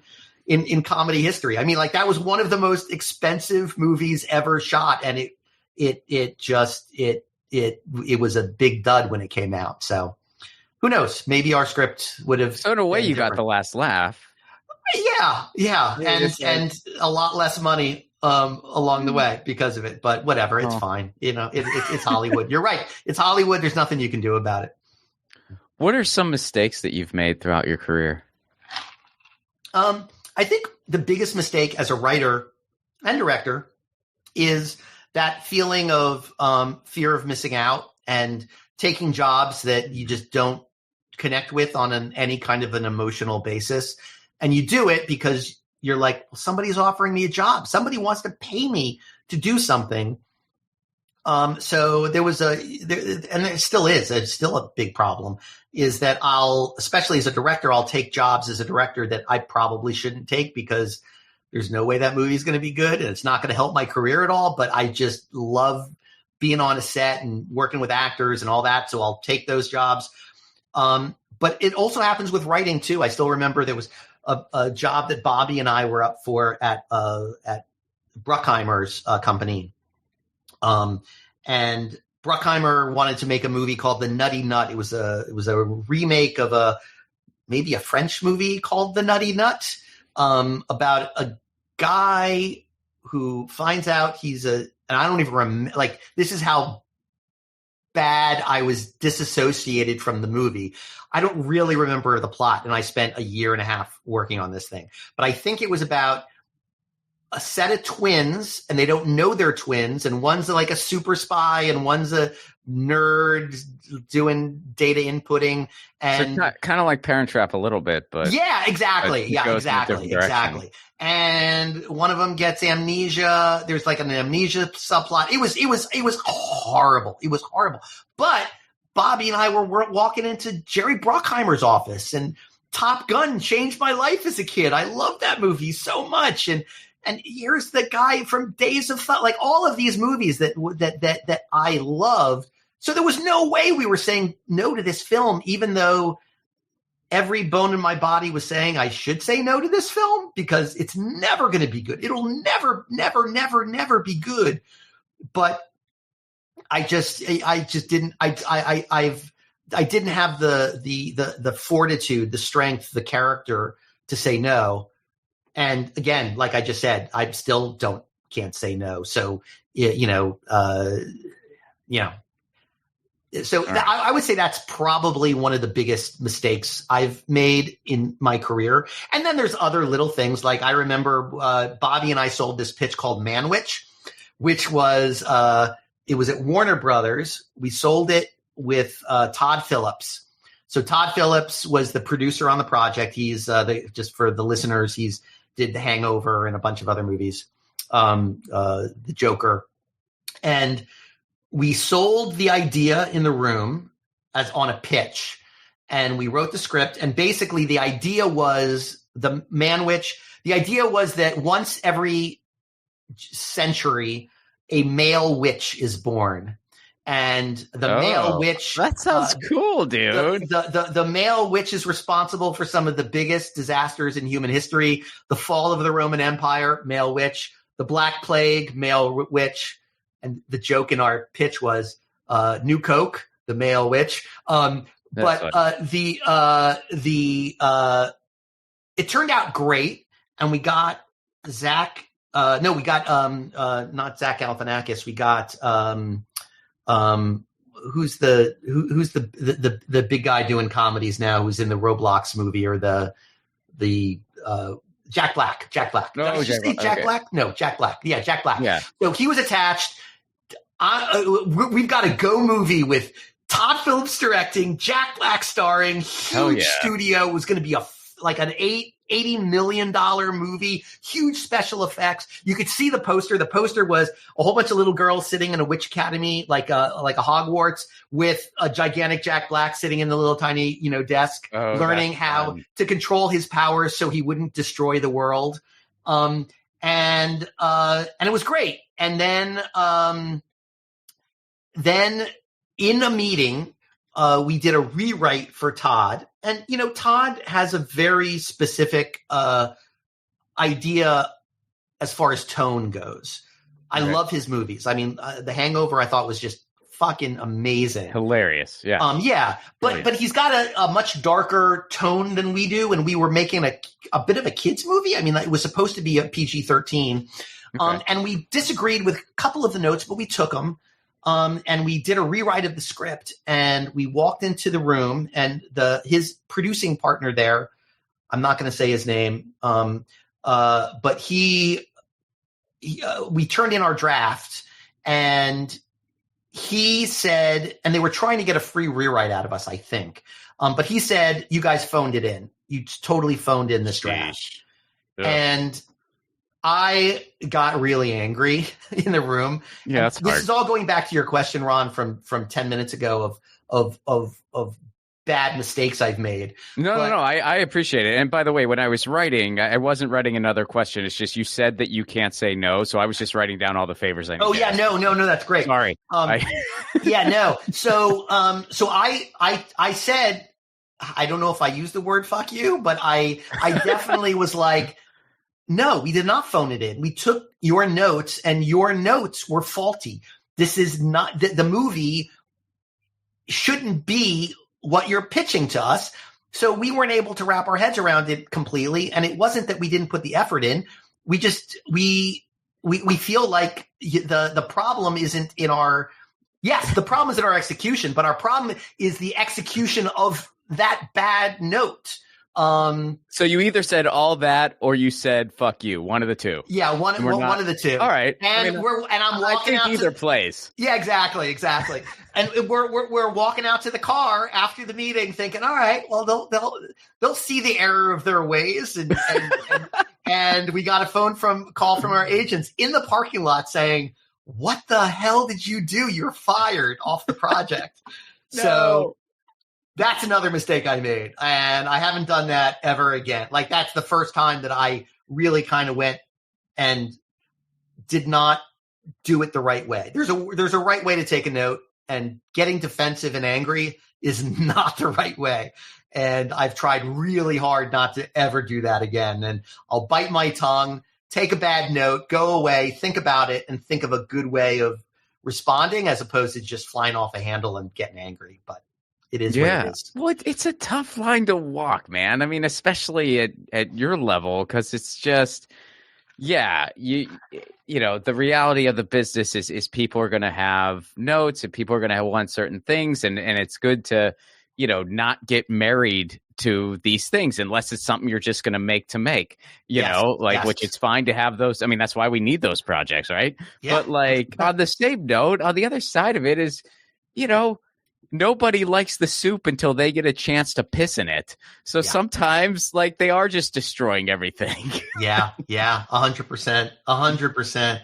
comedy history. That was one of the most expensive movies ever shot, and it was a big dud when it came out. So, Who knows? Maybe our script would have. So in a way, you different. got the last laugh. Yeah, and a lot less money along the way because of it. But whatever, it's fine. It's Hollywood. You're right. It's Hollywood. There's nothing you can do about it. What are some mistakes that you've made throughout your career? I think the biggest mistake as a writer and director is that feeling of fear of missing out and taking jobs that you just don't connect with on any kind of an emotional basis. And you do it because you're like, well, somebody's offering me a job. Somebody wants to pay me to do something. So there was and there still is, it's still a big problem, is that especially as a director, I'll take jobs as a director that I probably shouldn't take because there's no way that movie is going to be good and it's not going to help my career at all. But I just love being on a set and working with actors and all that. So I'll take those jobs. But it also happens with writing too. I still remember there was a job that Bobby and I were up for at Bruckheimer's company. And Bruckheimer wanted to make a movie called The Nutty Nut. It was a remake of maybe a French movie called The Nutty Nut, about a guy who finds out and I don't even remember, like, this is how bad I was disassociated from the movie. I don't really remember the plot, and I spent a year and a half working on this thing. But I think it was about a set of twins, and they don't know they're twins, and one's like a super spy, and one's a nerd doing data inputting, and so kind of like Parent Trap a little bit, but yeah, exactly, exactly. And one of them gets amnesia. There's like an amnesia subplot. It was horrible. It was horrible. But Bobby and I were walking into Jerry Bruckheimer's office, and Top Gun changed my life as a kid. I love that movie so much, and here's the guy from Days of Thunder, like all of these movies that I loved. So there was no way we were saying no to this film, even though every bone in my body was saying I should say no to this film because it's never going to be good. It'll never be good. But I didn't have the fortitude, the strength, the character to say no. And again, like I just said, I still can't say no. So, So I would say that's probably one of the biggest mistakes I've made in my career. And then there's other little things. Like I remember Bobby and I sold this pitch called Manwich, which was it was at Warner Brothers. We sold it with Todd Phillips. So Todd Phillips was the producer on the project. He's just for the listeners, he's did The Hangover and a bunch of other movies, The Joker. And we sold the idea in the room as on a pitch, and we wrote the script. And basically the idea was the idea was that once every century, a male witch is born. And the male witch, that sounds cool, dude. The male witch is responsible for some of the biggest disasters in human history. The fall of the Roman Empire, male witch. The Black Plague, male witch. And the joke in our pitch was New Coke, the male witch. It turned out great, and we got not Zach Galifianakis. We got who's the big guy doing comedies now, who's in the Roblox movie, or the Jack Black. Jack Black. No, Jack Black. No, Jack Black. Yeah, Jack Black. Yeah. So he was attached. We've got a go movie with Todd Phillips directing, Jack Black starring, huge studio. It was going to be like an $80 million movie, huge special effects. You could see the poster. The poster was a whole bunch of little girls sitting in a witch academy, like a Hogwarts, with a gigantic Jack Black sitting in the little tiny, desk, learning how to control his powers so he wouldn't destroy the world. And it was great. And then in a meeting, we did a rewrite for Todd. And, Todd has a very specific idea as far as tone goes. I love his movies. I mean, The Hangover I thought was just fucking amazing. Hilarious. Yeah. Yeah. But he's got a much darker tone than we do. And we were making a bit of a kid's movie. I mean, it was supposed to be a PG-13. Okay. And we disagreed with a couple of the notes, but we took them. And we did a rewrite of the script, and we walked into the room, and his producing partner there, I'm not going to say his name, but we turned in our draft, and he said, and they were trying to get a free rewrite out of us, I think. But he said, you guys phoned it in. You totally phoned in this draft. Yeah. And I got really angry in the room. Yeah, that's hard. This is all going back to your question, Ron, from 10 minutes ago of bad mistakes I've made. No, I appreciate it. And by the way, when I was writing, I wasn't writing another question. It's just you said that you can't say no, so I was just writing down all the favors I need. Oh yeah, no, that's great. Sorry. Yeah, no. So I said, I don't know if I used the word "fuck you," but I definitely was like, no, we did not phone it in. We took your notes, and your notes were faulty. This is not the movie shouldn't be what you're pitching to us. So we weren't able to wrap our heads around it completely. And it wasn't that we didn't put the effort in. We just, we feel like the problem isn't in the problem is in our execution, but our problem is the execution of that bad note. So you either said all that or you said "fuck you," one of the two. Yeah, one of the two. All right, and I'm walking out. Either place. Yeah, exactly. And we're walking out to the car after the meeting, thinking, all right, well they'll see the error of their ways, and we got a call from our agents in the parking lot saying, "What the hell did you do? You're fired off the project." No. So. That's another mistake I made, and I haven't done that ever again. Like, that's the first time that I really kind of went and did not do it the right way. There's a right way to take a note, and getting defensive and angry is not the right way. And I've tried really hard not to ever do that again. And I'll bite my tongue, take a bad note, go away, think about it, and think of a good way of responding as opposed to just flying off a handle and getting angry. But it is what it is. Well, it's a tough line to walk, man. I mean, especially at your level, because it's just, you know, the reality of the business is people are going to have notes and people are going to want certain things. And it's good to, you know, not get married to these things unless it's something you're just going to make, you know, like, which it's fine to have those. I mean, that's why we need those projects, right? Yeah. But like on the same note, on the other side of it is, you know, nobody likes the soup until they get a chance to piss in it. So sometimes, like, they are just destroying everything. Yeah, 100%.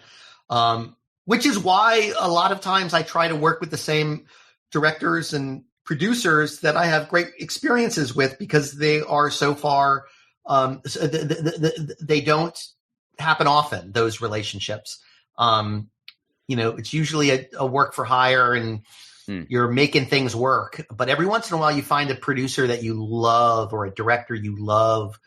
Which is why a lot of times I try to work with the same directors and producers that I have great experiences with, because they are so far, they don't happen often, those relationships. You know, it's usually a work for hire, and you're making things work, but every once in a while you find a producer that you love or a director you love.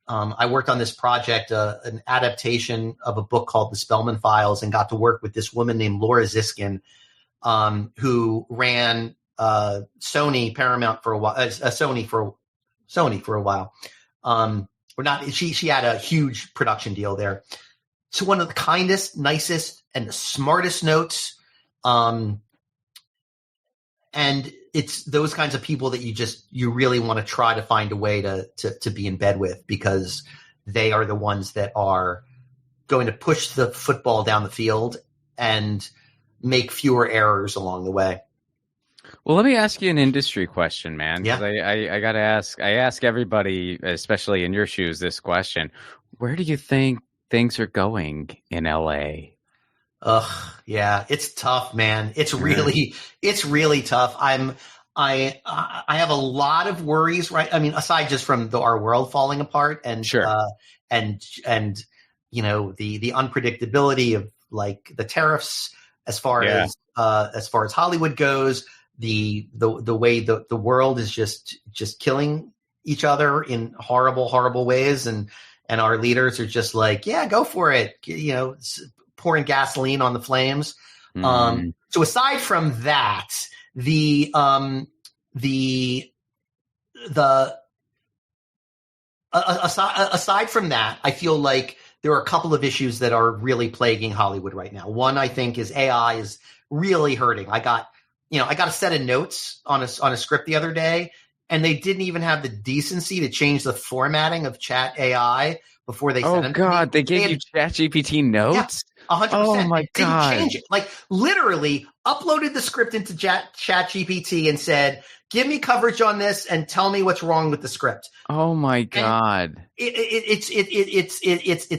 I worked on this project, an adaptation of a book called The Spellman Files, and got to work with this woman named Laura Ziskin, who ran Sony Paramount for a while, Sony for a while. She had a huge production deal there. So one of the kindest, nicest, and the smartest notes. And it's those kinds of people that you really want to try to find a way to be in bed with, because they are the ones that are going to push the football down the field and make fewer errors along the way. Well, let me ask you an industry question, man. Yeah. I got to ask. I ask everybody, especially in your shoes, this question: where do you think things are going in LA? Yeah, it's tough, man. It's really tough. I have a lot of worries, right? I mean, aside just from our world falling apart, and and you know, the unpredictability of, like, the tariffs as far as Hollywood goes, the way the world is just killing each other in horrible ways, and our leaders are just like, yeah, go for it, you know, pouring gasoline on the flames. So aside from that, aside from that, I feel like there are a couple of issues that are really plaguing Hollywood right now. One, I think, is AI is really hurting. I got a set of notes on a script the other day, and they didn't even have the decency to change the formatting of Chat AI before they sent them. Oh God, they gave you ChatGPT notes? Yeah, 100%. Oh my God. Didn't change it. Like literally uploaded the script into ChatGPT and said, "Give me coverage on this and tell me what's wrong with the script." Oh my God. It's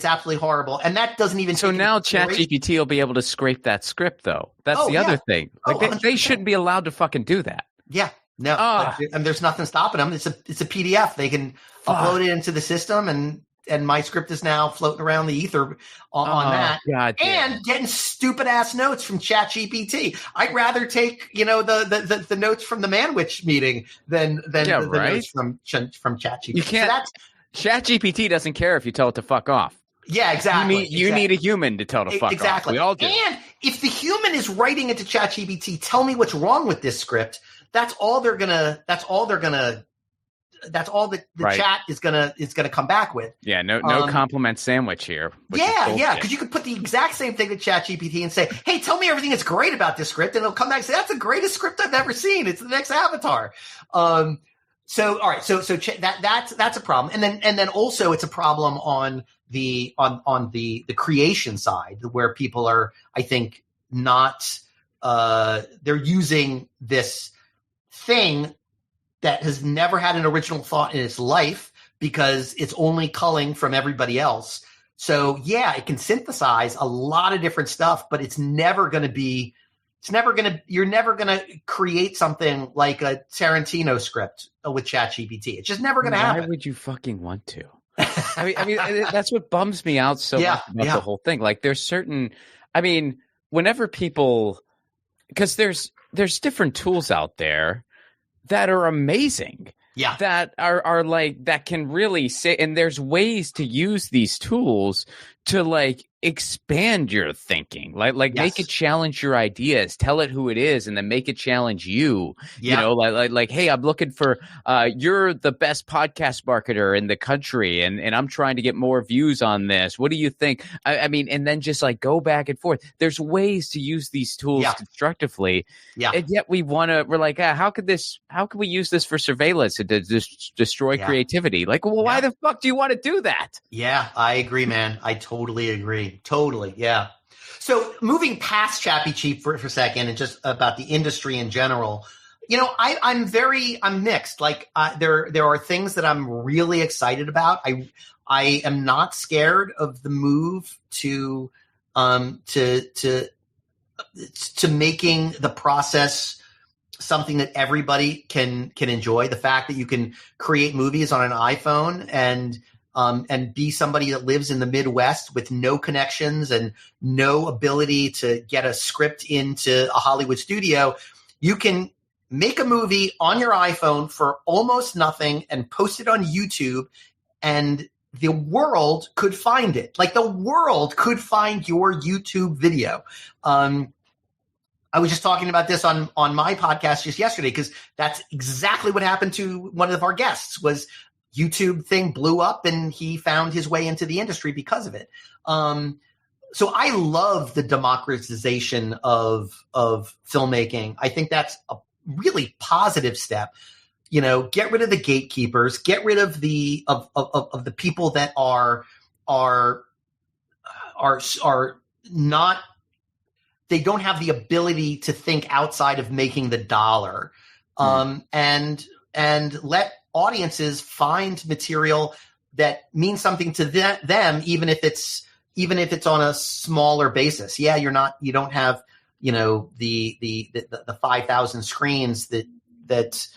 absolutely horrible. And that doesn't even So now ChatGPT will be able to scrape that script though. That's other thing. Like they shouldn't be allowed to fucking do that. Yeah. No. And there's nothing stopping them. It's a PDF. They can upload it into the system, and my script is now floating around the ether on that. God, and getting stupid ass notes from ChatGPT. I'd rather take, the notes from the Manwich meeting than the notes from ChatGPT. You can't. ChatGPT doesn't care if you tell it to fuck off. Yeah, exactly. You need a human to tell it to fuck off. We all do. And if the human is writing into ChatGPT, tell me what's wrong with this script. That's all the chat is gonna come back with. Yeah, no compliment sandwich here. Yeah, because you could put the exact same thing to ChatGPT and say, "Hey, tell me everything that's great about this script," and it'll come back and say, "That's the greatest script I've ever seen. It's the next Avatar." So all right, so that's a problem, and then also it's a problem on the creation side where people are, I think, not they're using this thing that has never had an original thought in its life because it's only culling from everybody else. So yeah, it can synthesize a lot of different stuff, but you're never going to create something like a Tarantino script with ChatGPT. It's just never going to happen. Why would you fucking want to? I mean, that's what bums me out so much about the whole thing. Like there's certain, whenever people, because there's different tools out there that are amazing. Yeah. That are like, that can really say, and there's ways to use these tools to like expand your thinking, like make it challenge your ideas, tell it who it is, and then make it challenge you. You know, like, hey, I'm looking for you're the best podcast marketer in the country, and I'm trying to get more views on this. What do you think? I mean, and then just like go back and forth. There's ways to use these tools constructively. Yeah. And yet we're like, how could we use this for surveillance and to destroy creativity? Like, well, why the fuck do you want to do that? Yeah, I agree, man. I totally agree. Totally. Yeah. So moving past Chappie Cheap for a second and just about the industry in general, I'm mixed. Like there are things that I'm really excited about. I am not scared of the move to making the process something that everybody can enjoy. The fact that you can create movies on an iPhone and be somebody that lives in the Midwest with no connections and no ability to get a script into a Hollywood studio, you can make a movie on your iPhone for almost nothing and post it on YouTube, and the world could find it. Like the world could find your YouTube video. I was just talking about this on my podcast just yesterday because that's exactly what happened to one of our guests. Was YouTube thing blew up and he found his way into the industry because of it. So I love the democratization of filmmaking. I think that's a really positive step. Get rid of the gatekeepers, get rid of the people that are not, they don't have the ability to think outside of making the dollar. And let audiences find material that means something to them, even if it's on a smaller basis. Yeah, you don't have, the 5,000 screens that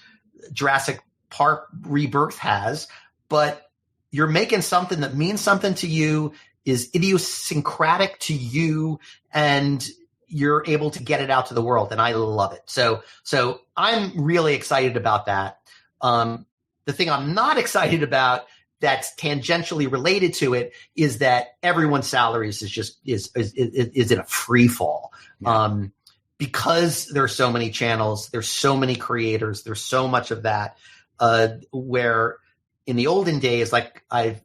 Jurassic Park Rebirth has, but you're making something that means something to you, is idiosyncratic to you, and you're able to get it out to the world. And I love it. So I'm really excited about that. The thing I'm not excited about that's tangentially related to it is that everyone's salaries is in a free fall. Yeah. Because there's so many channels, there's so many creators, there's so much of that, where in the olden days, like I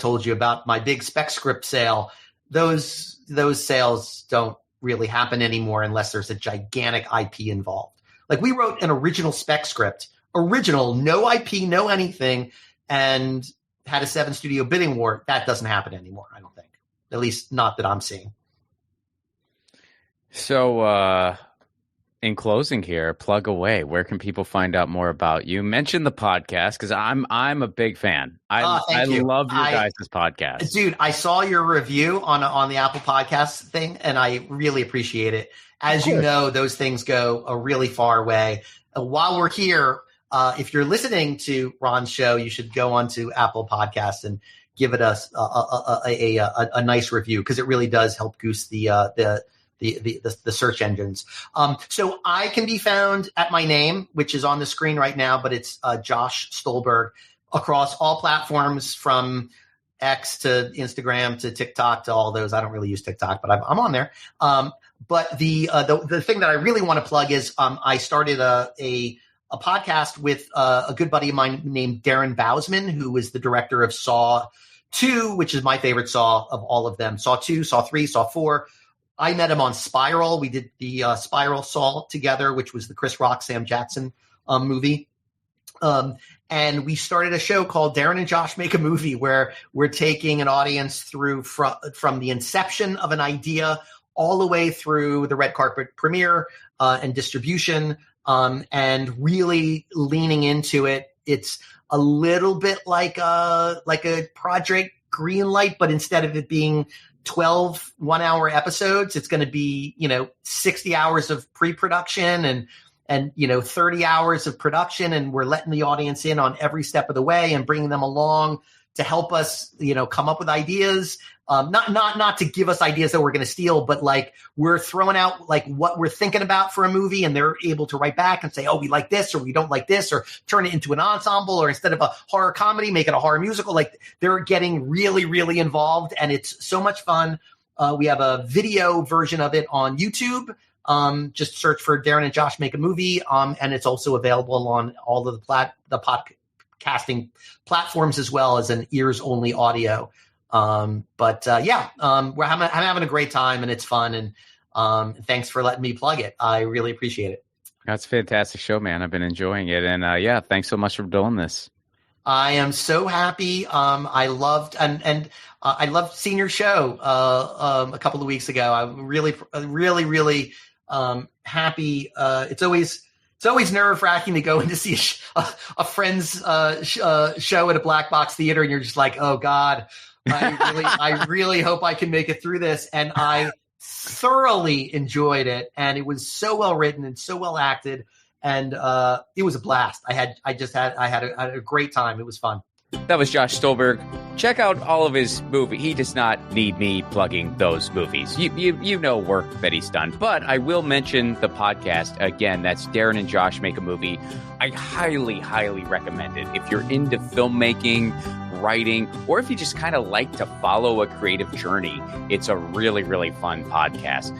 told you about my big spec script sale, those sales don't really happen anymore unless there's a gigantic IP involved. Like we wrote an original spec script, no IP, no anything, and had a 7-studio bidding war. That doesn't happen anymore, I don't think. At least not that I'm seeing. So, in closing here, plug away. Where can people find out more about you? Mention the podcast, because I'm a big fan. I love your guys' podcast. Dude, I saw your review on the Apple Podcast thing, and I really appreciate it. As you know, those things go a really far way. While we're here, if you're listening to Ron's show, you should go onto Apple Podcasts and give it a nice review, because it really does help goose the search engines. So I can be found at my name, which is on the screen right now, but it's Josh Stolberg, across all platforms from X to Instagram to TikTok to all those. I don't really use TikTok, but I'm on there. But the thing that I really want to plug is I started a podcast with a good buddy of mine named Darren Bousman, who is the director of Saw 2, which is my favorite Saw of all of them. Saw 2, Saw 3, Saw 4. I met him on Spiral. We did the Spiral Saw together, which was the Chris Rock, Sam Jackson movie. And we started a show called Darren and Josh Make a Movie, where we're taking an audience through from the inception of an idea all the way through the red carpet premiere and distribution, and really leaning into it. It's a little bit like a Project Greenlight, but instead of it being 12 one-hour episodes, it's going to be 60 hours of pre-production and 30 hours of production, and we're letting the audience in on every step of the way and bringing them along to help us come up with ideas, not to give us ideas that we're going to steal, but like we're throwing out like what we're thinking about for a movie, and they're able to write back and say, oh, we like this, or we don't like this, or turn it into an ensemble, or instead of a horror comedy, make it a horror musical. Like they're getting really, really involved, and it's so much fun. We have a video version of it on YouTube. Just search for Darren and Josh Make a Movie. And it's also available on all of the podcasting platforms, as well as an ears only audio. I'm having a great time, and it's fun. And thanks for letting me plug it. I really appreciate it. That's a fantastic show, man. I've been enjoying it. And thanks so much for doing this. I am so happy. I loved I loved seeing your show a couple of weeks ago. I'm really, really, really happy. It's always nerve-wracking to go in to see a friend's show at a black box theater, and you're just like, oh God, I really hope I can make it through this. And I thoroughly enjoyed it, and it was so well written and so well acted, and it was a blast. I had a great time. It was fun. That was Josh Stolberg. Check out all of his movie. He does not need me plugging those movies. You know work that he's done. But I will mention the podcast. Again, that's Darren and Josh Make a Movie. I highly, highly recommend it. If you're into filmmaking, writing, or if you just kind of like to follow a creative journey, it's a really, really fun podcast.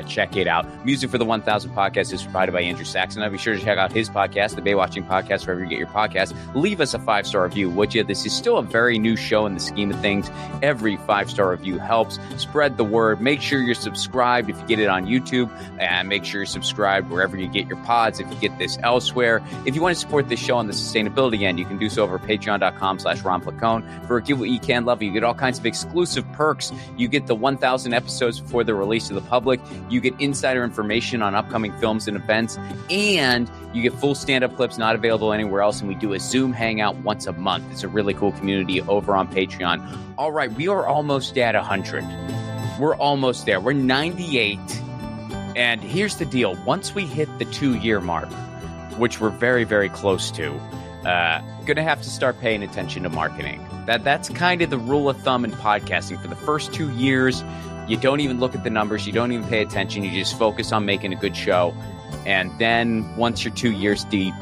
Check it out. Music for the 1000 podcast is provided by Andrew Saxon. Be sure to check out his podcast, the Baywatching Podcast, wherever you get your podcast. Leave us a 5-star review, would you? This is still a very new show in the scheme of things. Every 5-star review helps. Spread the word. Make sure you're subscribed if you get it on YouTube, and make sure you're subscribed wherever you get your pods if you get this elsewhere. If you want to support this show on the sustainability end, you can do so over patreon.com/Ron Placone. For Give What You Can Love, you get all kinds of exclusive perks. You get the 1,000 episodes before they're released to the public. You get insider information on upcoming films and events. And you get full stand-up clips not available anywhere else. And we do a Zoom hangout once a month. It's a really cool community over on Patreon. All right, we are almost at 100. We're almost there. We're 98. And here's the deal. Once we hit the 2-year mark, which we're very, very close to, going to have to start paying attention to marketing. That's kind of the rule of thumb in podcasting. For the first 2 years, you don't even look at the numbers. You don't even pay attention. You just focus on making a good show. And then once you're 2 years deep,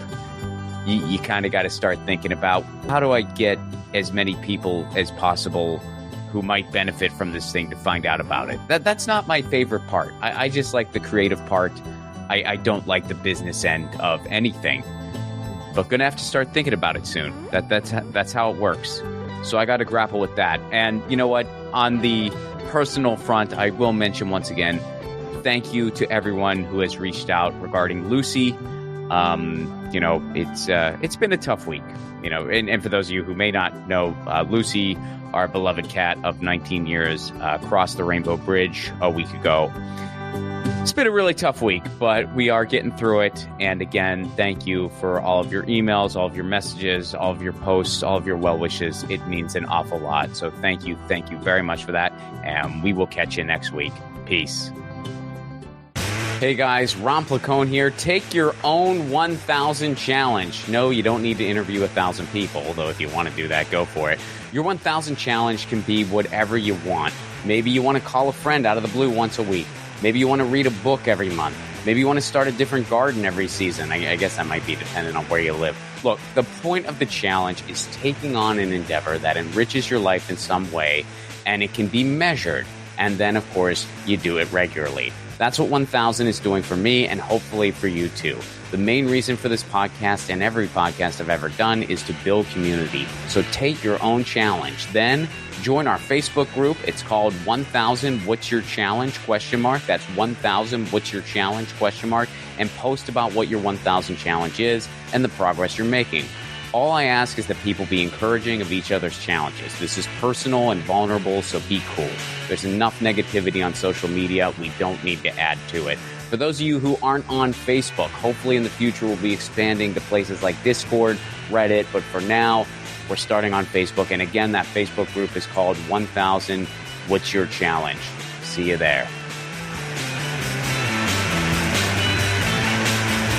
you kind of got to start thinking about, how do I get as many people as possible who might benefit from this thing to find out about it. That's not my favorite part. I just like the creative part. I don't like the business end of anything. But gonna have to start thinking about it soon. That's how it works. So I got to grapple with that. And you know what? On the personal front, I will mention once again, thank you to everyone who has reached out regarding Lucy. It's been a tough week. And for those of you who may not know, Lucy, our beloved cat of 19 years, crossed the Rainbow Bridge a week ago. It's been a really tough week, but we are getting through it. And again, thank you for all of your emails, all of your messages, all of your posts, all of your well wishes. It means an awful lot. So thank you very much for that. And we will catch you next week. Peace. Hey guys, Ron Placone here. Take your own 1,000 challenge. No, you don't need to interview 1,000 people, although if you want to do that, go for it. Your 1,000 challenge can be whatever you want. Maybe you want to call a friend out of the blue once a week. Maybe you want to read a book every month. Maybe you want to start a different garden every season. I guess that might be dependent on where you live. Look, the point of the challenge is taking on an endeavor that enriches your life in some way, and it can be measured. And then, of course, you do it regularly. That's what 1,000 is doing for me, and hopefully for you too. The main reason for this podcast and every podcast I've ever done is to build community. So take your own challenge. Then join our Facebook group. It's called 1,000 What's Your Challenge? ? That's 1,000 What's Your Challenge ? And post about what your 1,000 challenge is and the progress you're making. All I ask is that people be encouraging of each other's challenges. This is personal and vulnerable, so be cool. There's enough negativity on social media. We don't need to add to it. For those of you who aren't on Facebook, hopefully in the future we'll be expanding to places like Discord, Reddit, but for now, we're starting on Facebook. And again, that Facebook group is called 1,000 What's Your Challenge? See you there.